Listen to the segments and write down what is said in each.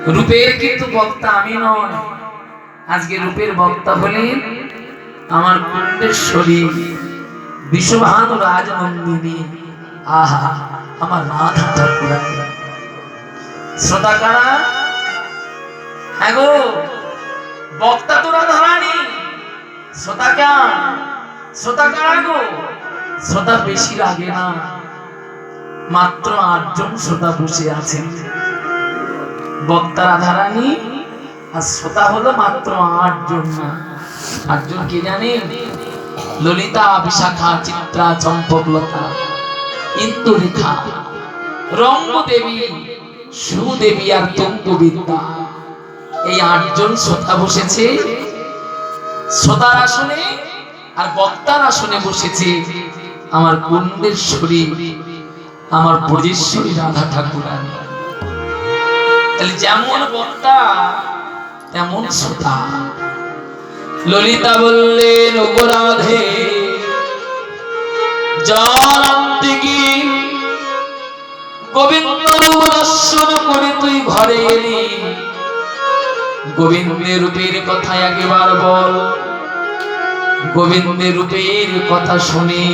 রূপের কিন্তু বক্তা আমি নয়, আজকে রূপের বক্তা হলেন আমার কুণ্ডেশ্বরী বিশ্বভানু রাজনন্দিনী। আহা, আমার রাধা ঠাকুরানী। শ্রোতা কারা? হ্যাঁ গো, বক্তা তো রাধারানী, শ্রোতা কেন? শ্রোতা কারা গো? শ্রোতা বেশি লাগে না, মাত্র 8 জন শ্রোতা বসে আছেন। বক্তা রাধারানী আর শ্রোতা হলো মাত্র 8 জন। না, 8 জন কে জানেন? ললিতা, বিশাখা, চিত্রা, চম্পকলতা, ইন্দুরেখা, রঙ্গদেবী, সুদেবী আর তঙ্গবিদ্যা। এই 8 জন শ্রোতা বসেছে শ্রোতার আসনে, আর বক্তার আসনে বসেছে আমার কুণ্ডেশ্বরী, আমার ব্রজেশ্বরী রাধা ঠাকুরানী। তাহলে যেমন বক্তা তেমন শ্রোতা। ললিতা বললেন, ওগো রাধে, জল আনতে গিয়ে গোবিন্দ রূপ দর্শন করে তুই ঘরে এলি, গোবিন্দের রূপের কথা একবার বল। গোবিন্দের রূপের কথা শুনে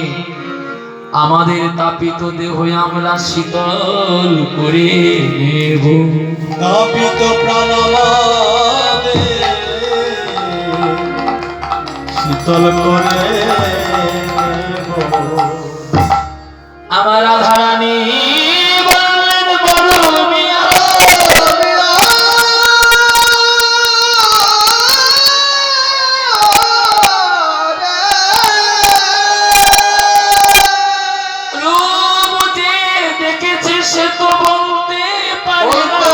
আমাদের তাপিত দেহ আমরা শীতল করে নেব। তাপিত প্রাণ আমাদের শীতল করে নেব। আমার রাধারানী বললেন, বলো মিয়া, রূপ যে দেখেছে সে তো বলতে পারে না।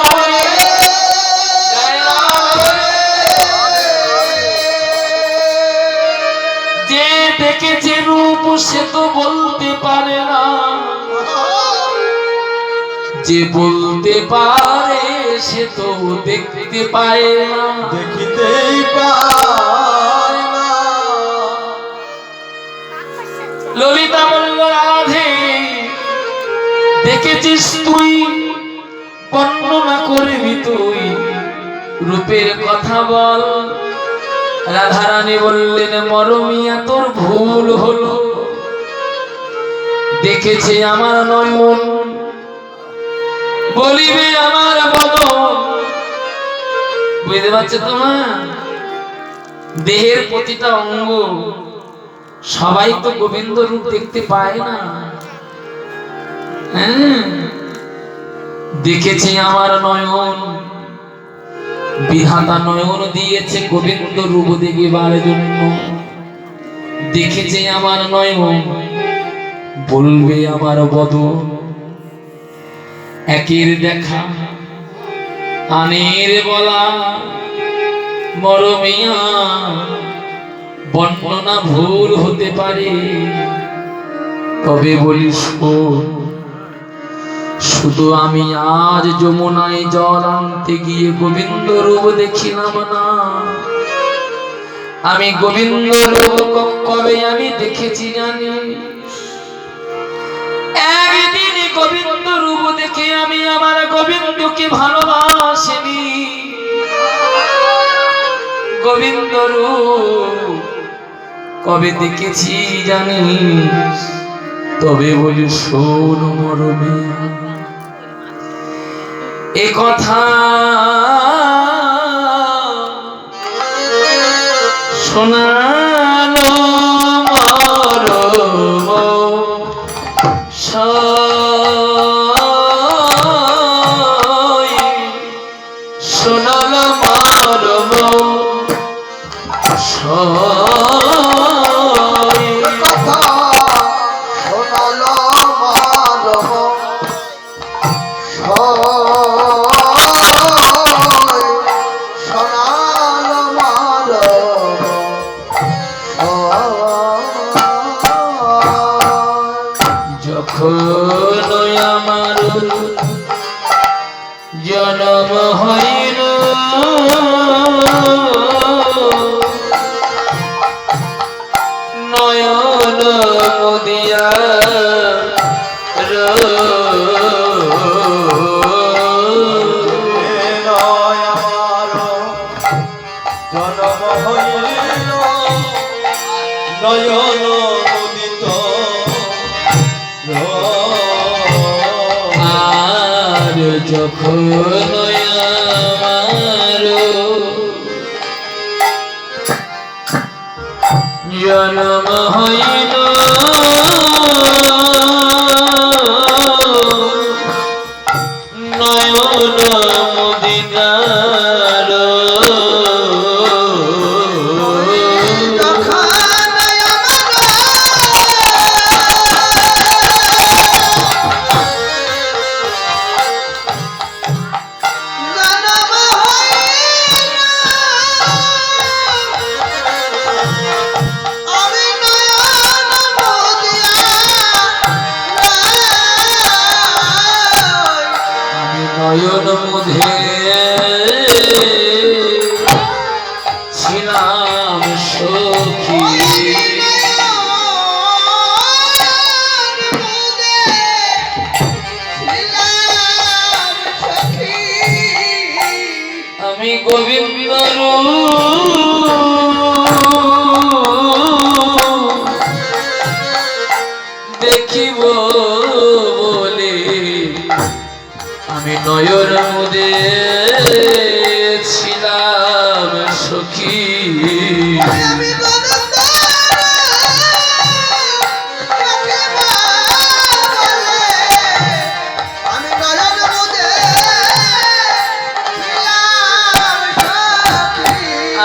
যে দেখেছে রূপ সে তো বলতে পারে না, যে বলতে পারে সে তো দেখতে পায় না, দেখিতেই পায় না। ললিতা বলল, রাধে দেখেছিস তুই, বর্ণনা করবি তুই, রূপের কথা বল। রাধারানী বললেন, মরমিয়া তোর ভুল হলো, দেখেছে আমার নয়ন, বলিবে আমার বদন। বুঝতে পারছো তোমার? দেহের প্রতিটা অঙ্গ সবাই তো গোবিন্দ রূপ দেখতে পায় না। হ্যাঁ, দেখেছে আমার নয়ন, বিধাতা নয়ন দিয়েছে গোবিন্দ রূপ দেখিবার জন্য। দেখেছে আমার নয়ন, বলবে আমার বদন। একের দেখা আনের বলা, মরমিয়া বর্ণনা ভুল হতে পারে, তবে বলিস শুধু আমি আজ যমুনায় জল আনতে গিয়ে গোবিন্দ রূপ দেখিলাম না। আমি গোবিন্দ রূপ কবে আমি দেখেছি জানি? একদিন গোবিন্দ রূপ দেখে আমি আমার গোবিন্দকে ভালোবাসিনি। গোবিন্দ রূপ কবে দেখেছি জানি? তবে বলি শোন মরমিয়া, এ কথা শোনালো মরম শোনালো মরম আমার জন্ম হইল নয়ন মুদিয়া নয়ন মুদিত আর যখন আমার জন্ম হইল নয়ন মুদিতার নয়ন মুধে ছিলাম সখী আমি গোবিন্দ দেখিব বলে আমি নয়ন মুদে ছিলাম সখী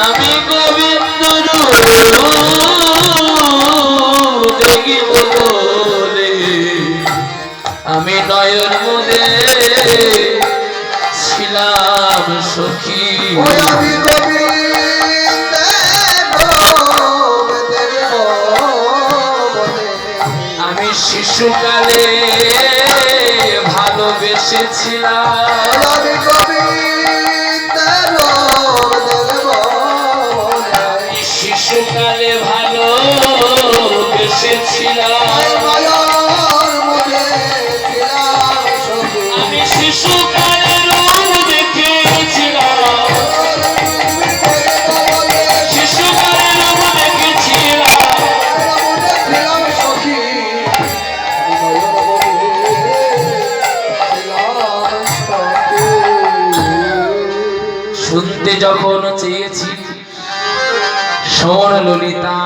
আমি গোবিন্দ দেখিব বলে আমি নয়ন মুদে ছিলাম সখী আমি শিশুকালে ভালোবেসেছিলাম শিশুকালে ভালোবেসেছিলাম আমি শিশুকালে রূপ দেখেছিলাম শিশুকালে রূপ দেখেছিলাম শুনতে যখন চেয়েছি শোন ললিতা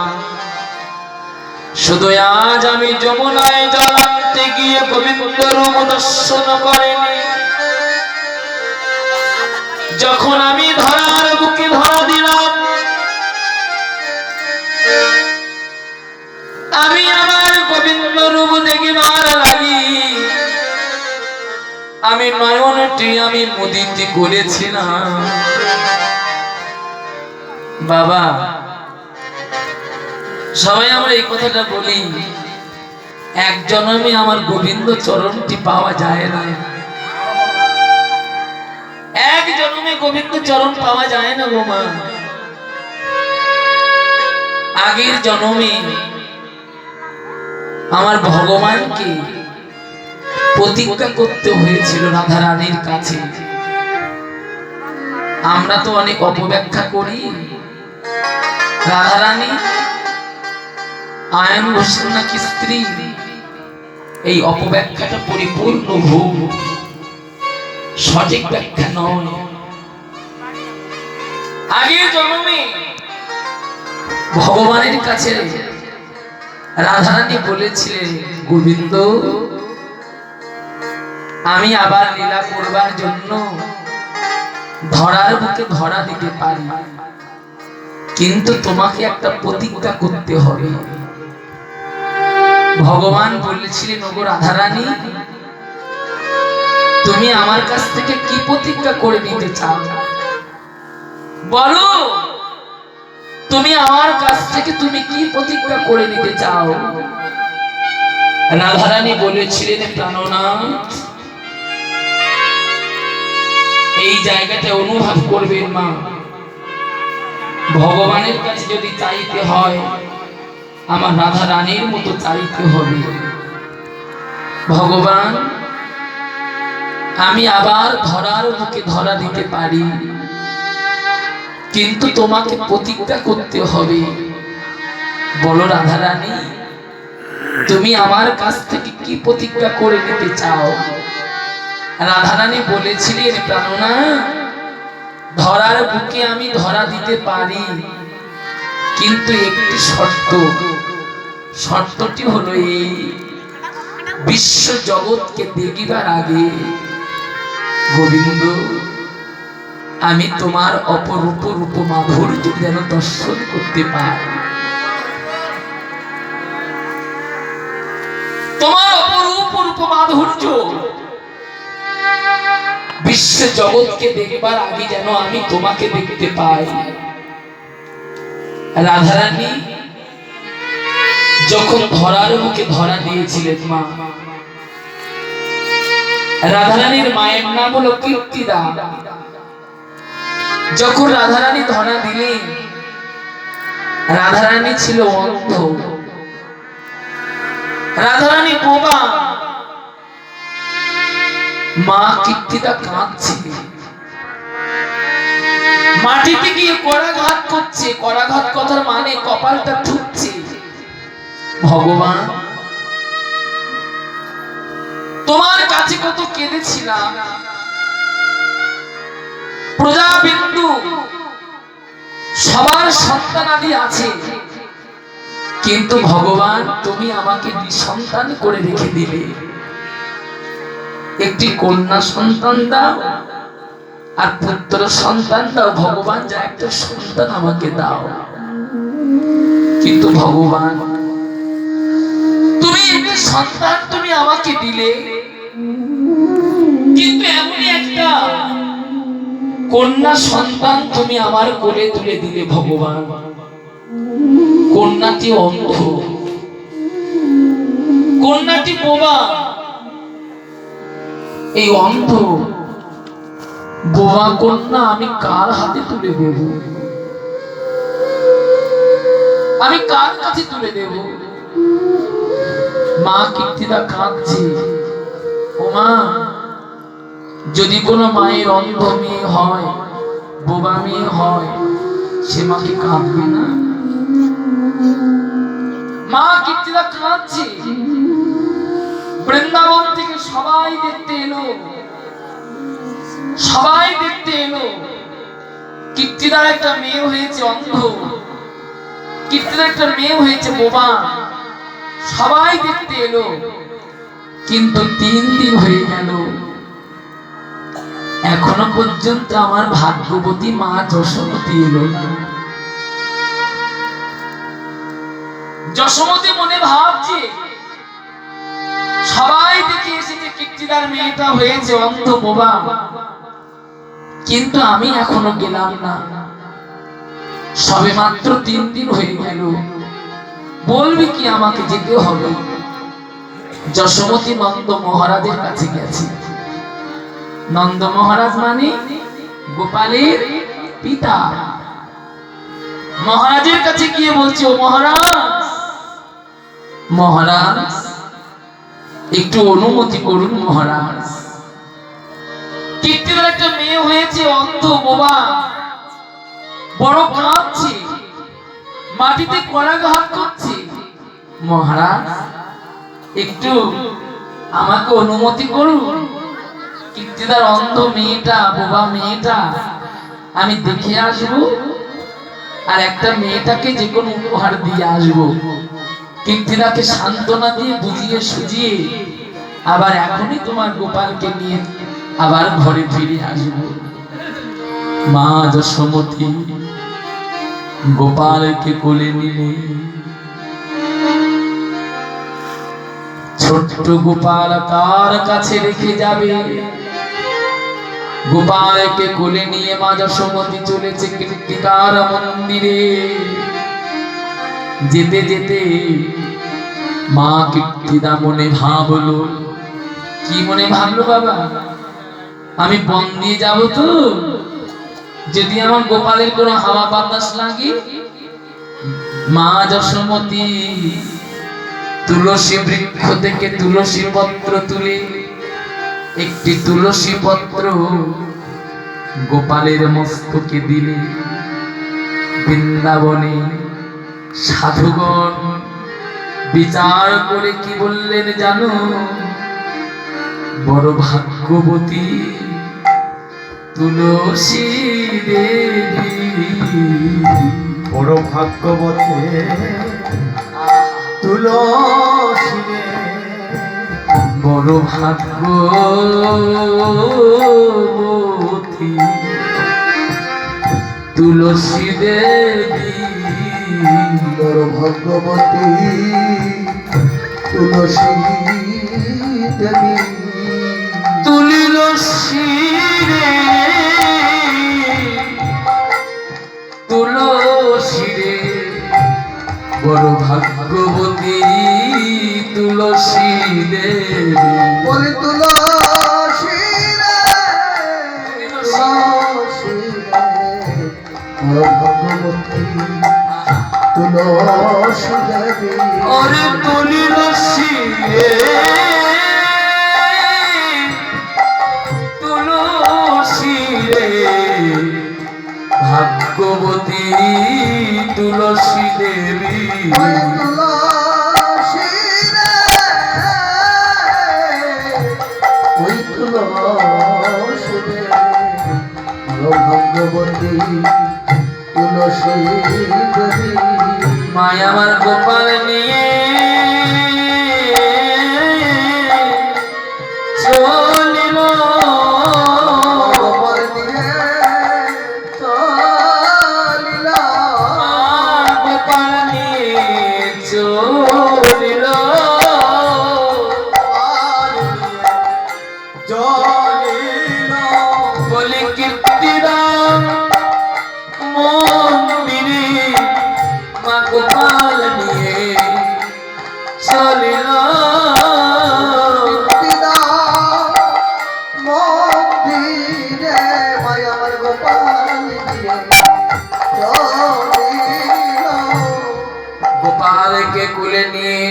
শুধু আজ আমি যমুনায় জল আনতে গিয়ে গোবিন্দ রূপ দর্শন করিনি যখন আমি ধরার বুকে ধরা দিলাম আমি আমার গোবিন্দ রূপ দেখিবার লাগি আমি নয়নটি আমি মুদিত করেছিলাম বাবা সবাই আমরা এই কথাটা বলি এক জন্মে আমার গোবিন্দ চরণটি পাওয়া যায় না এক জন্মে গোবিন্দ চরণ পাওয়া যায় না গো মা আগের জন্মে আমার ভগবানকে প্রতিজ্ঞা করতে হয়েছিল রাধা রানীর কাছে আমরা তো অনেক অপব্যাখ্যা করি রাধা রানী আয়ন ঘোষের নাকি স্ত্রী এই অপব্যাখ্যাটা পরিপূর্ণ ভুল সঠিক ব্যাখ্যা নয় আগের জন্মে ভগবানের কাছে রাধা রানী বলেছিলেন গোবিন্দ আমি আবার লীলা করবার জন্য ধরার বুকে ধরা দিতে পারি কিন্তু তোমাকে একটা প্রতিজ্ঞা করতে হবে ভগবান বলেছিলেন ওগো রাধা রানী তুমি আমার কাছ থেকে কি প্রতিজ্ঞা করে নিতে চাও বলো তুমি আমার কাছ থেকে তুমি কি প্রতিজ্ঞা করে নিতে চাও রাধা রানী বলেছিলেন প্রাণনাথ এই জায়গাটা অনুভব করবেন মা ভগবানের কাছে যদি চাইতে হয় আমার রাধা রানীর মতো চাইতে হবে ভগবান আমি আবার ধরার বুকে ধরা দিতে পারি কিন্তু তোমাকে প্রতিজ্ঞা করতে হবে বলো রাধা রানী, তুমি আমার কাছ থেকে কি প্রতিজ্ঞা করে নিতে চাও? রাধা রানী বলেছিলেন, প্রাণনা, ধরার বুকে আমি ধরা দিতে পারি, কিন্তু একটি শর্ত। শর্তটি হলো এই, বিশ্ব জগৎকে দেখিবার আগে গোবিন্দ আমি তোমার অপরূপ রূপ মাধুর্য যেন দর্শন করতে পারি। তোমার অপরূপ রূপ মাধুর্য বিশ্ব জগৎকে দেখবার আগে যেন আমি তোমাকে দেখতে পাই। রাধারানী যখন ধরার মুখে ধরা দিয়েছিলেন মা, রাধারানীর মায়ের নাম হলো কীর্তিদা। যখন রাধারানী ধরা দিলেন, রাধারানী ছিল অন্ধ, রাধারানী বোবা। মা কীর্তিদা কাঁদছে, মাটিতে গিয়ে করাঘাত করছে। করাঘাত কথার মানে কপালটা ঠুকছে। ভগবান, তোমার কাছে কত কেঁদেছিলাম, প্রজাবিন্দু সবার সন্তানাদি আছে, কিন্তু ভগবান তুমি আমাকে নিঃসন্তান করে রেখে দিলে। একটি কন্যা সন্তান দাও আর পুত্র সন্তান দাও, ভগবান যা একটা সন্তান আমাকে দাও। কিন্তু ভগবান তুমি একটি সন্তান তুমি আমাকে দিলে, কিন্তু এমনই একটা কন্যা সন্তান তুমি আমার কোলে তুলে দিলে। ভগবান, কন্যাটি অন্ধ, কন্যাটি বোবা। এই অন্ধ বোবা কন্যা আমি কার হাতে তুলে দেব? আমি কার কাছে তুলে দেব? মা কীর্তিদা কাঁদছে। ও মা, যদি কোনো মায়ের অন্ধ মেয়ে হয়, বোবা মেয়ে হয়, সে মাকে কাঁদবে না? মা কীর্তিদা কাঁদছে। বৃন্দাবন থেকে সবাই দেখতে এলো, সবাই দেখতে এলো। কীর্তিদার একটা মেয়ে হয়েছে অন্ধ, কীর্তিদার একটা মেয়ে হয়েছে বোবা। সবাই দেখতে এলো, কিন্তু 3 দিন হয়ে গেল, এখনো পর্যন্ত আমার ভাগ্যবতী মা যশোমতী এলো না। যশোমতী মনে ভাবছে, সবাই দেখে এসেছে কীর্তিদার মেয়েটা হয়েছে অন্ধ বোবা, কিন্তু আমি এখনো গেলাম না। সবে মাত্র 3 দিন হয়ে গেল, বলবি কি আমাকে যেতে হবে? যশোমতী নন্দ মহারাজের কাছে গেছে। নন্দ মহারাজ মানে গোপালের পিতা। মহারাজের কাছে গিয়ে বলছে, ও মহারাজ, মহারাজ একটু অনুমতি করুন মহারাজ। কীর্তিদার একটা মেয়ে হয়েছে অন্ধ বোবা, বড় কাঁদছে, মাটিতে করাঘাত করছে। মহারাজ একটু আমাকে অনুমতি করুন, কীর্তিদার অন্ধ মেয়েটা, বোবা মেয়েটা আমি দেখে আসবো, আর একটা মেয়েটাকে যে কোনো উপহার দিয়ে আসবো। কীর্তিদাকে সান্ত্বনা দিয়ে বুঝিয়ে সুজিয়ে আবার এখনই তোমার গোপালকে নিয়ে আবার ঘরে ফিরে আসবো। মা যশোমতী গোপালকে কোলে নিলে। ছোট্ট গোপাল কার কাছে রেখে যাবে? গোপালকে কোলে নিয়ে মা যশোমতী চলেছে কীর্তিকার মন্দিরে। যেতে যেতে মা কীর্তিদা মনে ভাবলো, কি মনে ভাবলো বাবা? আমি বন দিয়ে যাবো তো, যদি আমার গোপালের কোনো হাওয়া বাতাস লাগে। মা যশোমতী তুলসী বৃক্ষ থেকে তুলসী পত্র তুলে একটি তুলসী পত্র গোপালের মস্তকে দিলে। বৃন্দাবনে সাধুগণ বিচার করে কি বললেন জানো? বড় ভাগ্যবতী তুলসী দেবী, বড় ভাগ্যবতী তুলসী রে, বড় ভাগ্যবতী তুলসী দেবী, বড় ভাগ্যবতী তুলসী দেবী, তুলসী রে, তুলসী রে, বড় ভাগ্যবতী তুলসী দেবী, বলে তুলসী রে, তুলসী রে, বড় ভাগ্যবতী তুলসী দেবী, ওরে তুলসী রে, তুলসী রে, ভাগ্যবতী তুলসী দেবী, বলে তুলসী রে, ওই তুলসী রে, বড় ভাগ্যবতী তুলসী দেবী, মায়া আমার গোপাল নিয়ে চলিল, গোপাল নিয়ে চলিল, গোপাল নিয়ে চলিল, গোপাল নিয়ে চলিল, বলি কীর্তিরাম মন্দিরে মা গোপাল নিয়ে চলিল, পিতা মন্দিরে মায়া আমার গোপাল নিয়ে চলিল, গোপালকে কোলে নিয়ে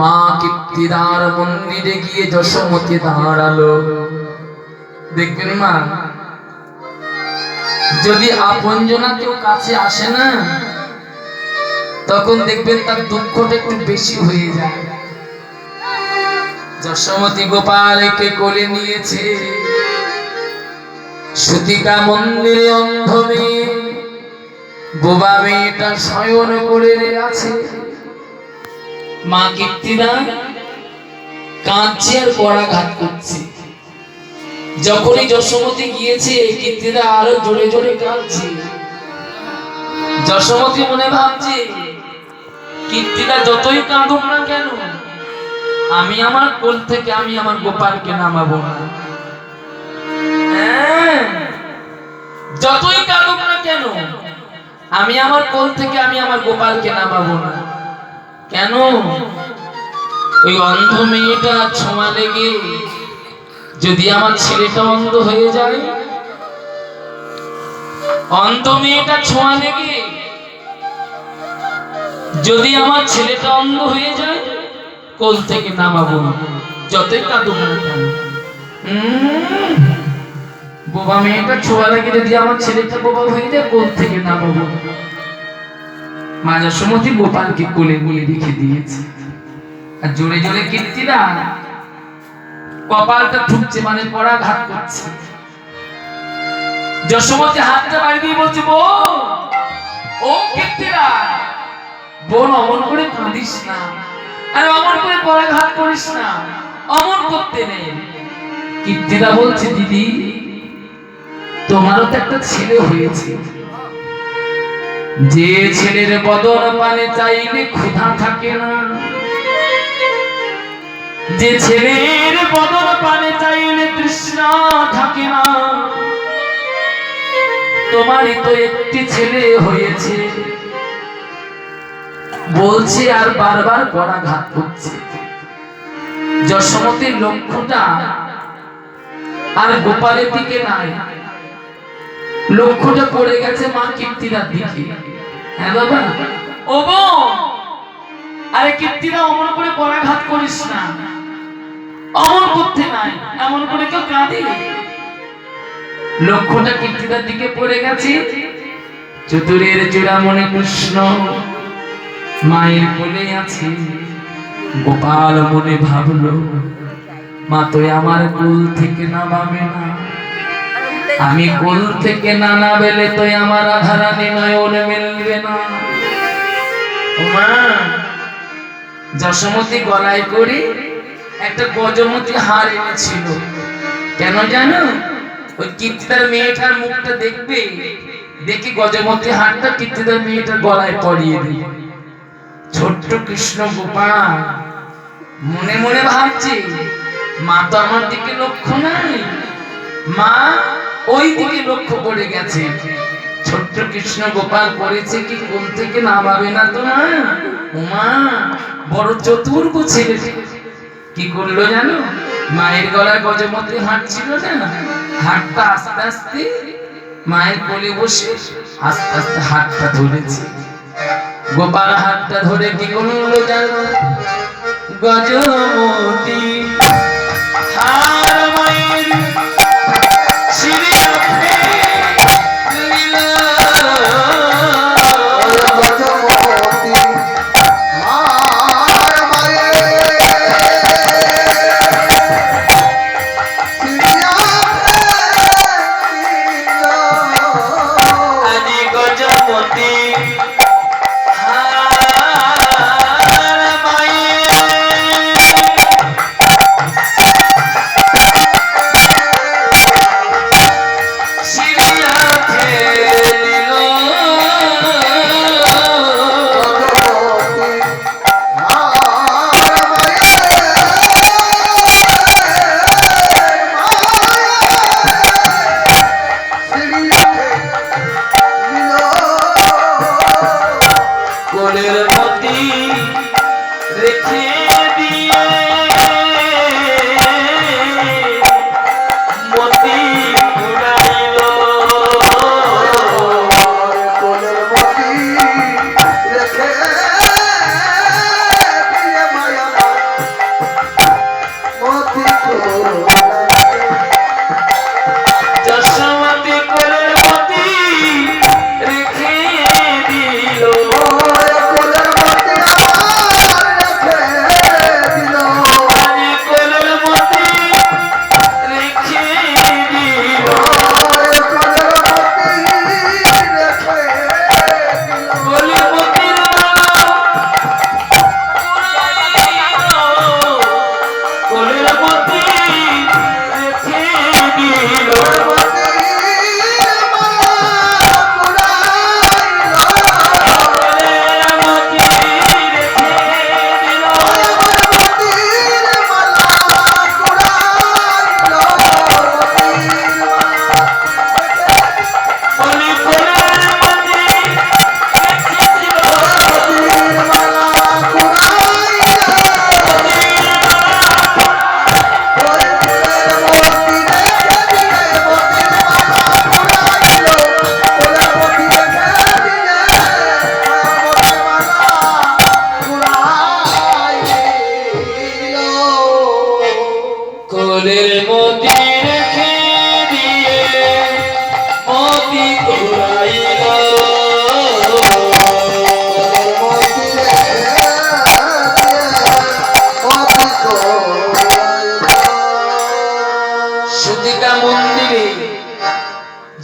মা কীর্তিদার মন্দিরে গিয়ে যশোমতী দাঁড়ালো। দেখবেন মা, যদি আপনজনা কেউ কাছে আসে না, তখন দেখবেন তার দুঃখটা একটু বেশি হয়ে যায়। যশোমতী গোপালকে কোলে নিয়েছে, সুতিকা মন্দিরে অন্ধ মেয়ে বোবা মেয়েটা শয়ন করে আছে। মা কীর্তিদা কাঁদছে আর কড়াঘাত করছে। যখনই যশোমতী গিয়েছে, কীর্তিদা আরো জোরে জোরে কাঁদছে। যশোমতী মনে ভাবছে, কীর্তিদা যতই কাঁদুক না কেন, আমি আমার কোল থেকে আমি আমার গোপালকে নামাবো না। হ্যাঁ, যতই কাঁদুক না কেন, আমি আমার কোল থেকে আমি আমার গোপালকে নামাবো না। কেন? ওই অন্ধ মেয়েটা ছোঁয়া লেগে যদি আমার ছেলেটা অন্ধ হয়ে যায়, অন্ধ মেয়েটা ছোঁয়া লেগে যদি আমার ছেলেটা অন্ধ হয়ে যায়, কোল থেকে নামাবো না, যতই কাঁদুক না কেন। বোবা মেয়েটা ছোঁয়া লেগে যদি আমার ছেলেটা বোবা হয়ে যায়, কোল থেকে নামাবো না। মা যশোমতী গোপালকে কোলে নিয়ে রেখে দিয়েছে, আর জোরে জোরে কীর্তিদা কপালটা ঠুকছে, মানে পরাঘাত করছে। যশোমতী হাতটা বাড়ি দিয়ে বলছে, ও কীর্তিদা, বোন অমন করে কাঁদিস না, আর অমন করে পরাঘাত করিস না, অমন করতে নেই। কীর্তিদা বলছে, দিদি তোমারও তো একটা ছেলে হয়েছে, যে ছেলের বদন পানে চাইলে ক্ষুধা থাকে না, যে ছেলের বদন পানে চাইলে তৃষ্ণা থাকে না, তোমারই তো একটি ছেলে হয়েছে। বলছে আর বারবার করাঘাত করছে। যশোমতীর লক্ষ্যটা আর গোপালের দিকে নাই, লক্ষ্যটা পড়ে গেছে মা কীর্তিদার দিকে। হ্যাঁ বাবা, ও বোন, আরে কীর্তিদা অমন করে পরাঘাত করিস না, অমন করতে নাই, এমন করে কেউ কাঁদে? লক্ষ্যটা কীর্তিদার দিকে পড়ে গেছে। চতুরের চূড়ামণি কৃষ্ণ মায়ের কোলে আছে। গোপাল মনে ভাবলো, মা তো আমার কোল থেকে নামাবে না, আমি কোল থেকে না নামেলে তো আমার রাধারানী নয়ন মিলবে না। ও মা, যশোমতী গলায় করে একটা গজমতি হার এনেছিল। কেন জানো? ওই কীর্তিদার মেয়েটার মুখটা দেখবে, দেখি গজমতি হারটা কীর্তিদার মেয়েটার গলায় পরিয়ে দিবে। ছোট্ট কৃষ্ণ গোপাল মনে মনে ভাবছে, মা তো আমার দিকে লক্ষ্য নাই, মা ওই দিকে লক্ষ্য করে গেছে। ছোট্ট কৃষ্ণ গোপাল করেছে কি, কোন থেকে নামাবে না তো মা। উমা বড় চতুর্থ ছেলে কি করলো জানো? মায়ের গলায় গজমতি হাট ছিল না, হাটটা আস্তে আস্তে মায়ের কোলে বসে আস্তে আস্তে হাতটা ধরেছে। গোপাল হাতটা ধরে কি করলো জানো? গজমতি হার মায়ের শিরে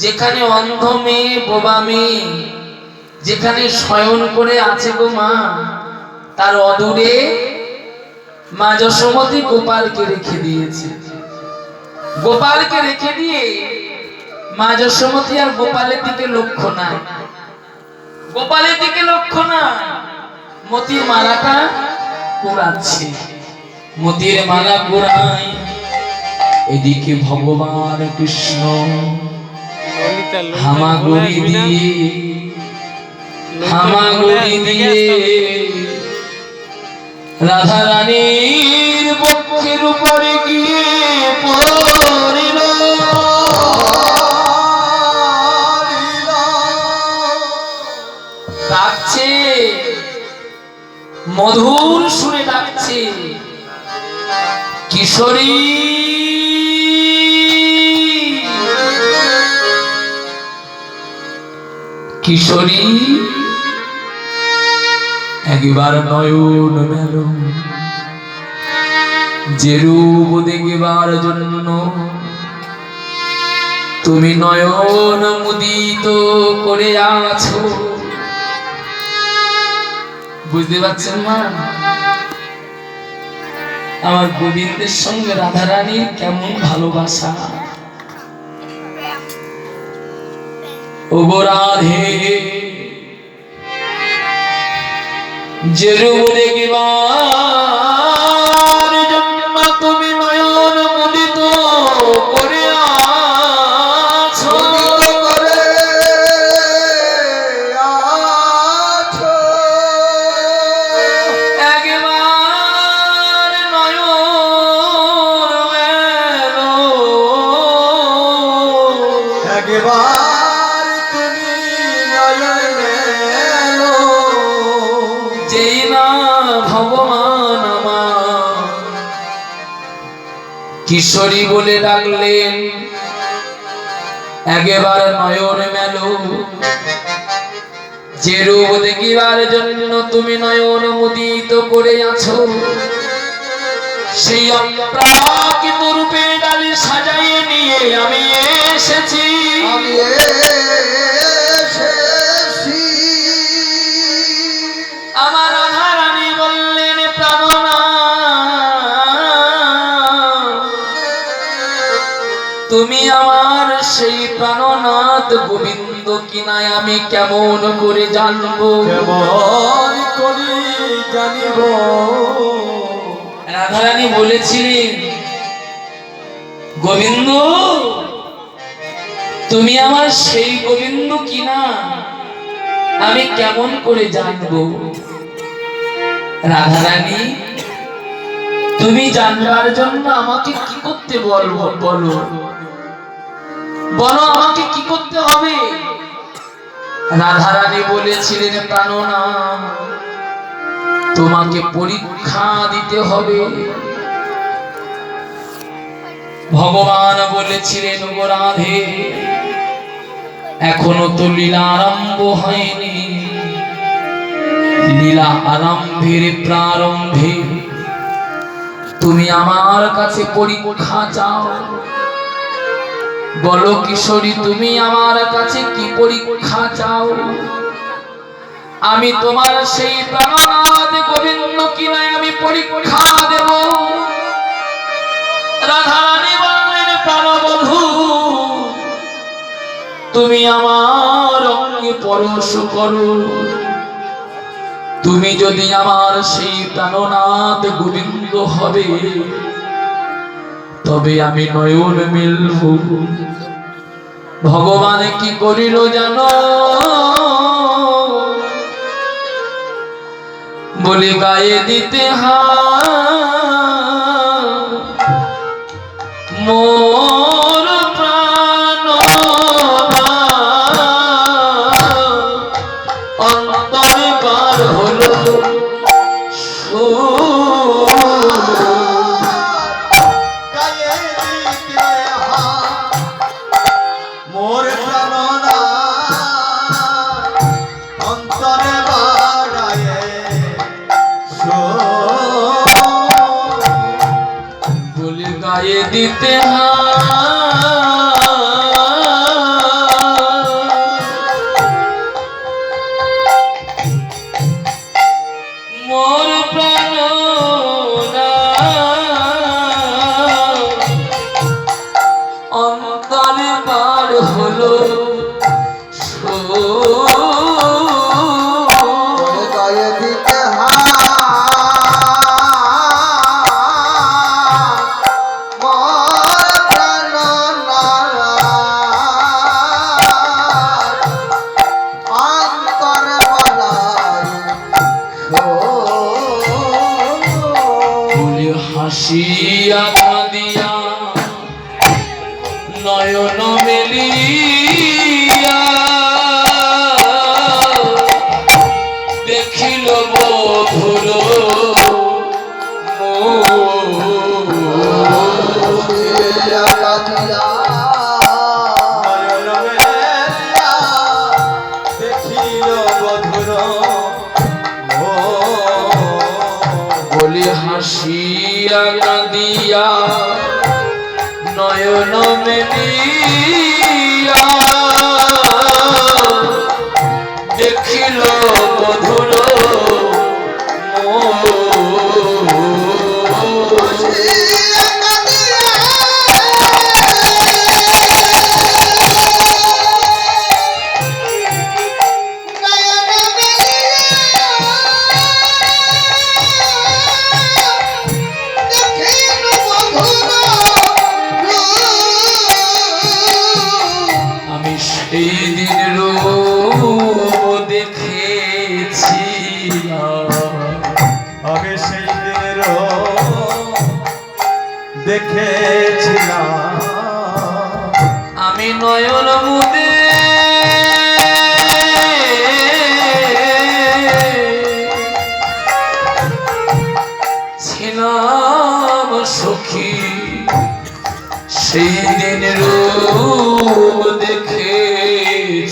যেখানে অন্ধ মেয়ে বোবা মেয়ে যেখানে শয়ন করে আছে গো মা, তার অদূরে মা যশোমতী গোপালকে রেখে দিয়েছে। গোপালকে রেখে দিয়ে মা যশোমতী আর গোপালের দিকে লক্ষ্য নাই, গোপালের দিকে লক্ষ্য নাই, মতির মালাটা কুড়াচ্ছে। মতির মালা কুড়ায়, এদিকে ভগবান কৃষ্ণ হামাগুড়ি দিয়ে রাধা রানীর বক্ষের উপরে গিয়ে পড়িল। ডাকছে, মধুর সুরে ডাকছে, কিশোরী কিশোরী একবার নয়ন মেলো, যে রূপ দেখবার জন্য তুমি নয়ন মুদিত করে আছো। বুঝতে পারছেন মা, আমার গোবিন্দের সঙ্গে রাধারানীর কেমন ভালোবাসা। ও গো রাধে, যে রূপ দেখবার জন্য তুমি নয়ন মুদিত করে আছো। একবার নয়ন মেলো, একবার তুমি নয়ন মেলো, যেই না ভগবান আমার কিশোরী বলে ডাকলেন, একবার নয়ন মেলো, যে রূপ দেখিবার জন্য তুমি নয়ন মুদিত করে আছো, সেই অপ্রাকৃত রূপে ডালি সাজাইয়ে নিয়ে আমি এসেছি। আমি এসেছি। আমার রাধারানী বললেন, প্রাণনাথ, তুমি আমার সেই প্রাণনাথ গোবিন্দ কিনায় আমি কেমন করে জানবো? কেমন করি জানিব? রাধারানী বলেছিলেন, গোবিন্দ তুমি আমার সেই গোবিন্দ কিনা আমি কেমন করে জানবো? রাধারানী, তুমি জানবার জন্য আমাকে কি করতে বলবো? বলো বলো, আমাকে কি করতে হবে? রাধারানী বলেছিলেন, প্রাণনাথ, তোমাকে পরীক্ষা দিতে হবে। ভগবান বলেছিলেন, গো রাধে, এখনো তো লীলা আরম্ভ হয়নি, লীলা আরম্ভের প্রারম্ভে তুমি আমার কাছে পরীক্ষা চাও। বলো কিশোরী, তুমি আমার কাছে কি পরীক্ষা চাও? আমি তোমার সেই প্রাণনাথ গোবিন্দ কিনা আমি পরীক্ষা দেব। রাধারানী বললেন, প্রাণবধূ, তুমি আমার অঙ্গে পরশ করো। তুমি যদি আমার সেই প্রাণনাথ গোবিন্দ হবে, তবে আমি নয়ন মিলব। ভগবান কি করিল জানো? বলে গায়ে দিতে মোর প্রাণ অন্তরে বার হলো গায়ে দিতে মোর প্রাণনাথ অন্তরে বাড়ায়ে বলে গায়ে দিতে মোর প্রাণ অন্তরে বার হলো গায়ে দিতে মোর প্রাণনাথ কাঁদিয়া কাঁদিয়া নয়ন মেলিয়া দেখিল মধুর আমি সেই দিন রূপ দেখেছিলাম আমি সেই দিনের দেখেছিলাম আমি নয়ন মুদে ছিলাম সখী সেই দিন রূপ দেখেছিলাম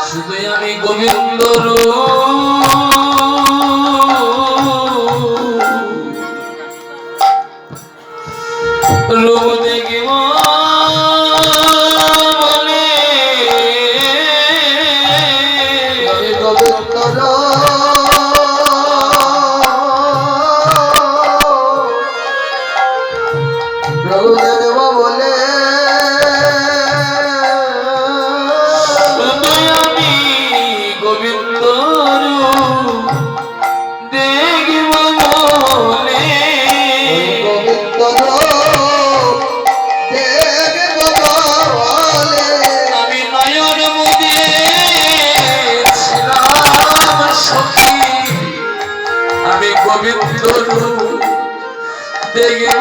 শুধু আমি গোবিন্দ রূপ দেখিব বলে শুধু আমি গোবিন্দ রূপ দেখিব বলে আমি নয়ন মুদে ছিলাম সখী আমি গোবিন্দ রূপ দেখিব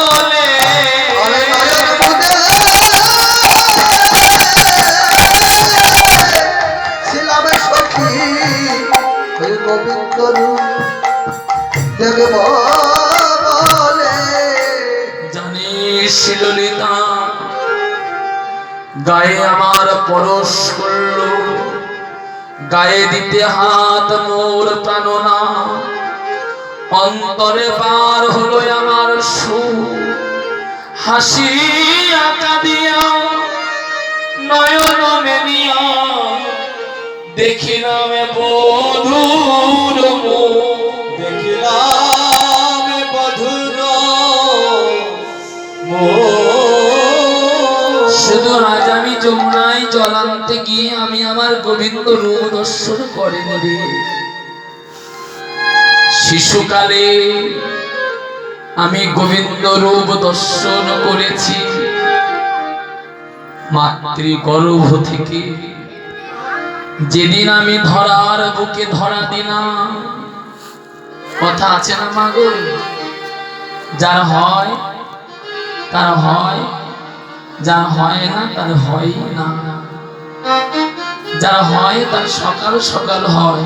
বলে জানিস ললিতা গায়ে আমার পরশ করল গায়ে দিতে হাত মোর প্রাণনা অন্তরে পার হলো আমার হাসি আঁকা দিয়া নয়ন মেলিয়া দেখিলাম বধুর দেখিলাম বধুর শুধু আজ আমি যমুনায় জল আনতে গিয়ে আমি আমার গোবিন্দ রূপ দর্শন করিনি রে শিশুকালে আমি গোবিন্দ রূপ দর্শন করেছি মাতৃ গর্ভ থেকে যেদিন আমি ধরার বুকে ধরা দিলাম কথা আছে না মাগো যার হয় তার হয় যা হয় না তার হয় না যার হয় তার সকাল সকাল হয়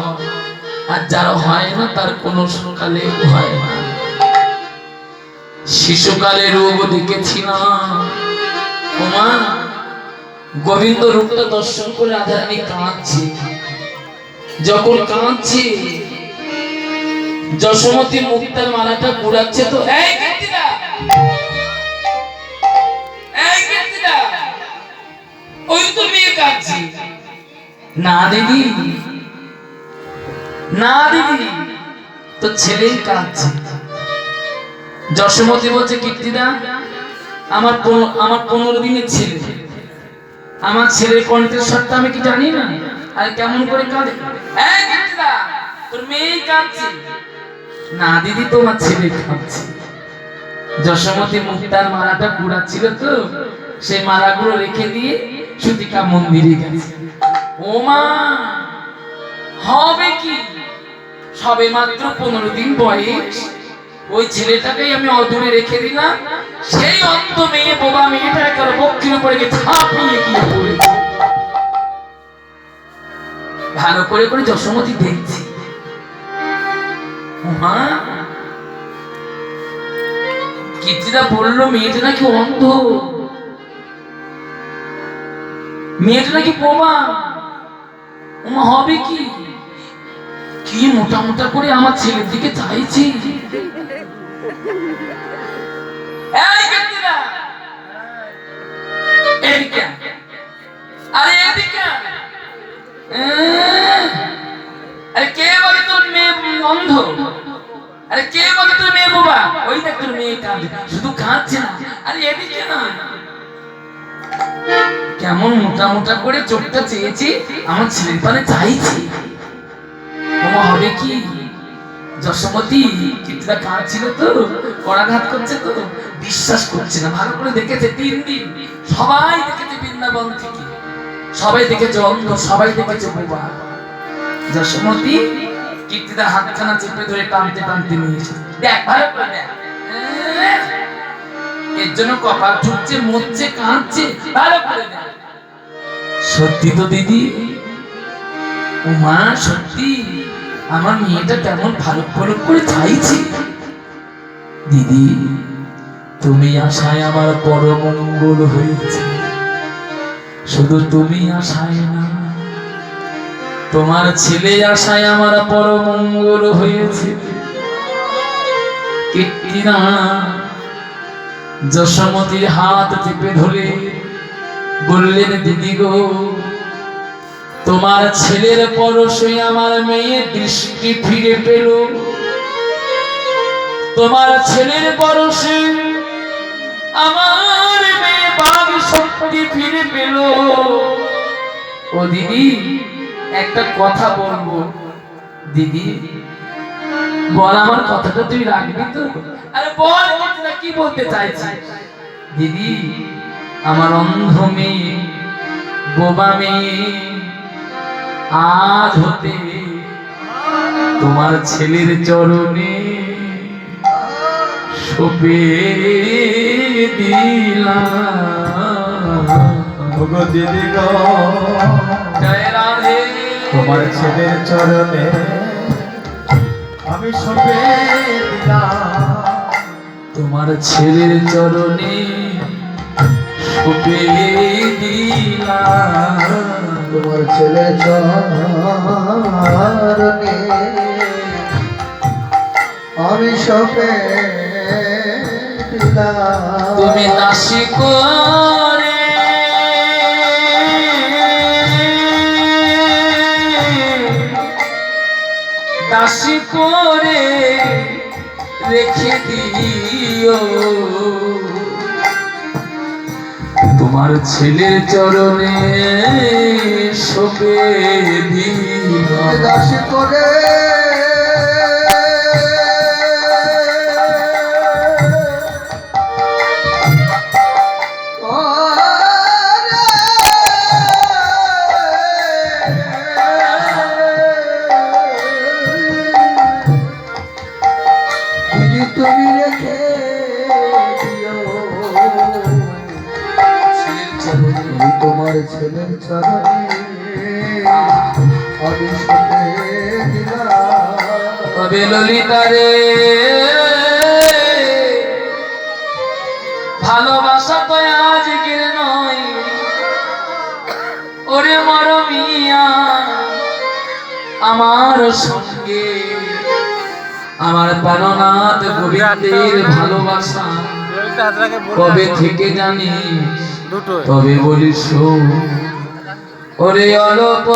আর যার হয় না তার কোনো সকালে হয় না শিশুকালে রূপ দেখেছিলাম ওমা গোবিন্দ রূপটা দর্শন করে রাধারানী কাঁদছে যখন কাঁদছে যশোমতী মুক্তার মালাটা কুড়াচ্ছে তো এই কীর্তিদা ওই তো মেয়ে কাঁদছে না দিদি না দিদি তো ছেলেই কাঁদছে যশোমতী বলছে কীর্তিদা আমার 15 দিনের ছেলে আমার ছেলের কণ্ঠের স্বরটা আমি কি জানি না আর কেমন করে কাঁদে এই কীর্তিদা তোর মেয়েই কাঁদছে না দিদি তোমার ছেলে কাঁদছে যশোমতী মুক্তার মালাটা কুড়াচ্ছিল তো সেই মালাগুলো রেখে দিয়ে সুতিকা মন্দিরে গেছে ও মা হবে কি সবে মাত্র 15 দিন বয়স ওই ছেলেটাকেই আমি অদূরে রেখে দিলাম সেই অন্ধ মেয়ে বোবা মেয়েটা একেবারে বক্ষের উপরে গিয়ে ঝাঁপিয়ে গিয়ে পড়েছে ভালো করে করে যশোমতী দেখছি মা কীর্তিদা বললো মেয়েটা নাকি অন্ধ, মেয়েটা নাকি বোমা। ওমা হবে কি, কি মোটা মোটা করে আমার ছেলের দিকে চাইছি। এই কীর্তিদা, এদিকে আয়। আরে এদিকে আয়। আরে কে বলে তোর মেয়ে অন্ধ? আরে কে বলে তোর মেয়ে বোবা? ওই দেখ তোর মেয়ে কাঁদছে, শুধু কাঁদছে না। আরে এদিকে না, কেমন মোটা মোটা করে চোখটা চেয়েছি আমার ছেলের পানে চাইছি। ওমা হবে কি, যশোমতী কীর্তিদা কাঁদছিল তো, করাঘাত করছে তো, বিশ্বাস করছে না। ভালো করে দেখেছে 3 দিন, সবাই দেখেছে বৃন্দাবন থেকে, সবাই দেখেছে অন্ধ, সবাই দেখেছে বোবা। যশোমতী কীর্তিদার হাতখানা চেপে ধরে টানতে টানতে নিয়েছে। দেখ ভালো করে দেখ, এর জন্য কপাল ঠুকছে, মরছে, কাঁদছে। ভালো করে দেখ। সত্যি তো দিদি, ও মা সত্যি আমার মেয়েটা কেমন ভালো ভালো করে চাইছে। দিদি তুমি আশায় আমার পরমঙ্গল হয়েছে, শুধু তুমি আশায় না, তোমার ছেলে আশায় আমার পরমঙ্গল হয়েছে। কীর্তিদা যশোমতীর হাত চেপে ধরে বললেন, দিদি গো, তোমার ছেলের পরশে আমার মেয়ে দৃষ্টি ফিরে পেল, তোমার ছেলের পরশে আমার মেয়ে বাঘ শক্তি ফিরে পেল। ও দিদি একটা কথা বলবো। দিদি বল, আমার কথাটা তুই রাখবি তো? আরে বল কীর্তিদা, কি বলতে চাইছিস? দিদি আমার অন্ধ মেয়ে, বোবা মেয়ে আজ হতে তোমার ছেলের চরণে সঁপে দিলাম। ওগো দিদি গো, জয় রাধে। তোমার ছেলের চরণে আমি সঁপে দিলাম। তোমার ছেলের চরণে সঁপে দিলাম। তোমার ছেলে চরণে আমি সপে দিলাম। তুমি দাসী করে দাসী করে রেখে দিও, তোমার ছেলের চরণে সঁপে দিও। দাসী করে দিদি তুমি রেখে দিও তোমার ছেলের চরণে আমি সপে দিলাম। তবে ললিতা রে, ভালোবাসা তো আজকের নয়, ওরে মরমিয়া আমার সঙ্গে আমার প্রাণনাথ গোবিন্দের ভালোবাসা কবে থেকে জানিস? তবে বলিস ওরে অল্প